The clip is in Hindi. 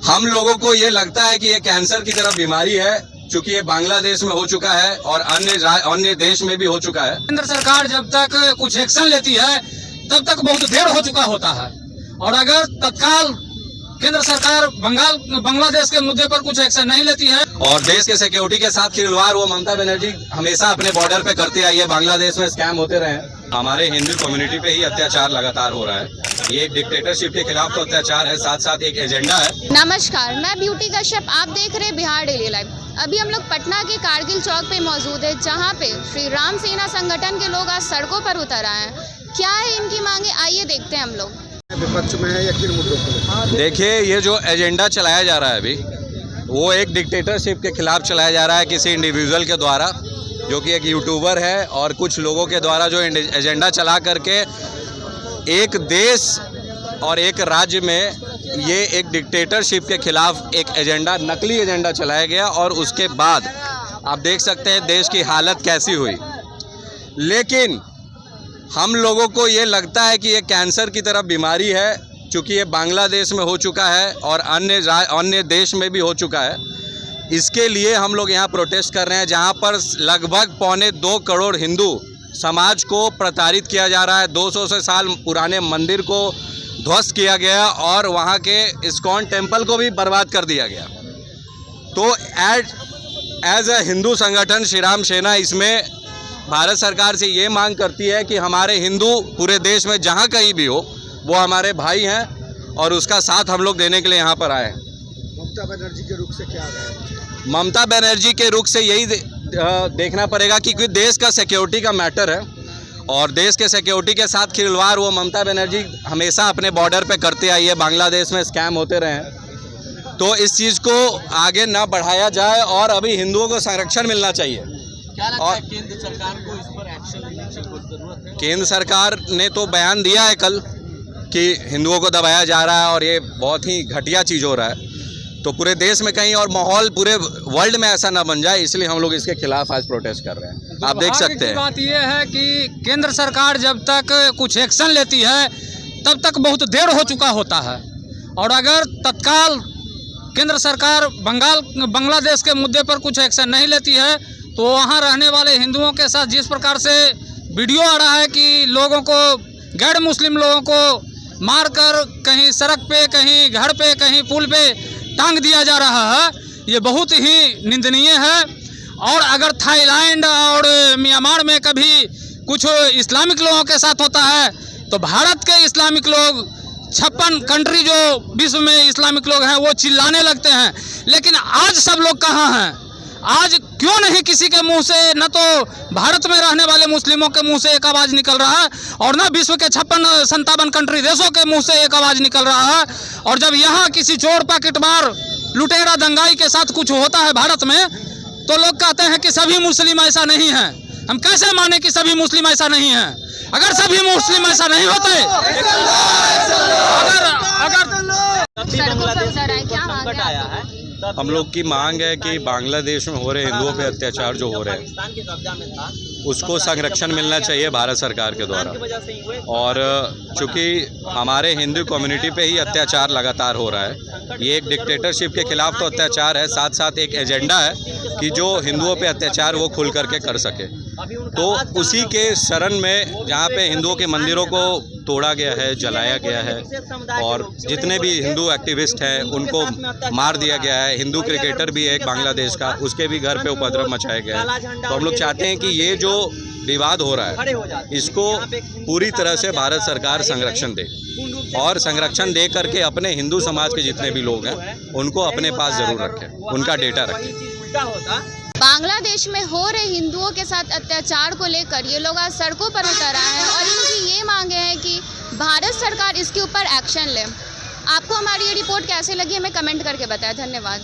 हम लोगों को ये लगता है कि ये कैंसर की तरह बीमारी है, क्योंकि ये बांग्लादेश में हो चुका है और अन्य देश में भी हो चुका है। केंद्र सरकार जब तक कुछ एक्शन लेती है तब तक बहुत देर हो चुका होता है, और अगर तत्काल केंद्र सरकार बांग्लादेश के मुद्दे पर कुछ एक्शन नहीं लेती है और देश के सिक्योरिटी के साथ खिलवाड़ वो ममता बनर्जी हमेशा अपने बॉर्डर पे करते आई है। बांग्लादेश में स्कैम होते रहे, हमारे हिंदू कम्युनिटी पे ही अत्याचार लगातार हो रहा है। ये एक डिक्टेटरशिप के खिलाफ तो अत्याचार है, साथ साथ एक एजेंडा है। नमस्कार, मैं ब्यूटी कश्यप, आप देख रहे हैं बिहार डेली लाइव। अभी हम लोग पटना के कारगिल चौक पे मौजूद है, जहां पे श्री राम सेना संगठन के लोग आज सड़कों पर उतर आए हैं। क्या है इनकी मांगे, आइए देखते हैं हम लोग। विपक्ष में है या किन मुद्दों पर? देखिए, ये जो एजेंडा चलाया जा रहा है अभी, वो एक डिक्टेटरशिप के खिलाफ चलाया जा रहा है किसी इंडिविजुअल के द्वारा, जो कि एक यूट्यूबर है, और कुछ लोगों के द्वारा जो एजेंडा चला करके एक देश और एक राज्य में ये एक डिक्टेटरशिप के खिलाफ एक एजेंडा, नकली एजेंडा चलाया गया। और उसके बाद आप देख सकते हैं देश की हालत कैसी हुई। लेकिन हम लोगों को ये लगता है कि ये कैंसर की तरह बीमारी है, क्योंकि ये बांग्लादेश में हो चुका है और अन्य देश में भी हो चुका है। इसके लिए हम लोग यहाँ प्रोटेस्ट कर रहे हैं, जहाँ पर लगभग 2.25 करोड़ हिंदू समाज को प्रताड़ित किया जा रहा है। 200 से साल पुराने मंदिर को ध्वस्त किया गया और वहाँ के इस्कॉन टेम्पल को भी बर्बाद कर दिया गया। तो एज अ हिंदू संगठन श्री राम सेना इसमें भारत सरकार से ये मांग करती है कि हमारे हिंदू पूरे देश में जहाँ कहीं भी हो, वो हमारे भाई हैं और उसका साथ हम लोग देने के लिए यहाँ पर आए हैं। ममता बनर्जी के रुख से क्या है? ममता बनर्जी के रुख से यही देखना पड़ेगा कि देश का सिक्योरिटी का मैटर है, और देश के सिक्योरिटी के साथ खिलवाड़ वो ममता बनर्जी हमेशा अपने बॉर्डर पे करते आई है। बांग्लादेश में स्कैम होते रहे हैं, तो इस चीज़ को आगे ना बढ़ाया जाए और अभी हिंदुओं को संरक्षण मिलना चाहिए। क्या लगता है केंद्र सरकार को इस पर एक्शन लेने की जरूरत है? केंद्र सरकार ने तो बयान दिया है कल कि हिंदुओं को दबाया जा रहा है और ये बहुत ही घटिया चीज़ हो रहा है। तो पूरे देश में कहीं और माहौल पूरे वर्ल्ड में ऐसा ना बन जाए, इसलिए हम लोग इसके खिलाफ आज प्रोटेस्ट कर रहे हैं। आप देख सकते हैं। बात यह है कि केंद्र सरकार जब तक कुछ एक्शन लेती है तब तक बहुत देर हो चुका होता है, और अगर तत्काल केंद्र सरकार बांग्लादेश के मुद्दे पर कुछ एक्शन नहीं लेती है तो वहाँ रहने वाले हिंदुओं के साथ जिस प्रकार से वीडियो आ रहा है कि लोगों को, गैर मुस्लिम लोगों को मारकर कहीं सड़क पे, कहीं घर पे, कहीं पुल पे टांग दिया जा रहा है, ये बहुत ही निंदनीय है। और अगर थाईलैंड और म्यांमार में कभी कुछ इस्लामिक लोगों के साथ होता है तो भारत के इस्लामिक लोग 56 कंट्री जो विश्व में इस्लामिक लोग हैं वो चिल्लाने लगते हैं। लेकिन आज सब लोग कहाँ हैं? आज क्यों नहीं किसी के मुंह से, न तो भारत में रहने वाले मुस्लिमों के मुंह से एक आवाज़ निकल रहा है, और न विश्व के 56-57 कंट्री देशों के मुंह से एक आवाज़ निकल रहा है। और जब यहाँ किसी चोर पॉकेटमार लुटेरा दंगाई के साथ कुछ होता है भारत में, तो लोग कहते हैं कि सभी मुस्लिम ऐसा नहीं हैं। हम कैसे माने कि सभी मुस्लिम ऐसा नहीं हैं? अगर सभी मुस्लिम ऐसा नहीं होते, हम लोग की मांग है कि बांग्लादेश में हो रहे हिंदुओं पे अत्याचार जो हो रहे हैं उसको संरक्षण मिलना चाहिए भारत सरकार के द्वारा। और चूँकि हमारे हिंदू कम्युनिटी पे ही अत्याचार लगातार हो रहा है, ये एक डिक्टेटरशिप के खिलाफ तो अत्याचार है, साथ साथ एक एजेंडा है कि जो हिंदुओं पे अत्याचार वो खुल करके कर सके। तो उसी के शरण में जहाँ पे हिंदुओं के मंदिरों को तोड़ा गया है, जलाया गया है, और जितने भी हिंदू एक्टिविस्ट हैं उनको मार दिया गया है। हिंदू क्रिकेटर भी है एक बांग्लादेश का, उसके भी घर पे उपद्रव मचाया गया है। तो हम लोग चाहते हैं कि ये जो विवाद हो रहा है इसको पूरी तरह से भारत सरकार संरक्षण दे, और संरक्षण दे करके अपने हिंदू समाज के जितने भी लोग हैं उनको अपने पास ज़रूर रखें, उनका डेटा रखें। बांग्लादेश में हो रहे हिंदुओं के साथ अत्याचार को लेकर ये लोग आज सड़कों पर उतर आए हैं, और इनकी ये मांगे हैं कि भारत सरकार इसके ऊपर एक्शन ले। आपको हमारी ये रिपोर्ट कैसे लगी हमें कमेंट करके बताएं। धन्यवाद।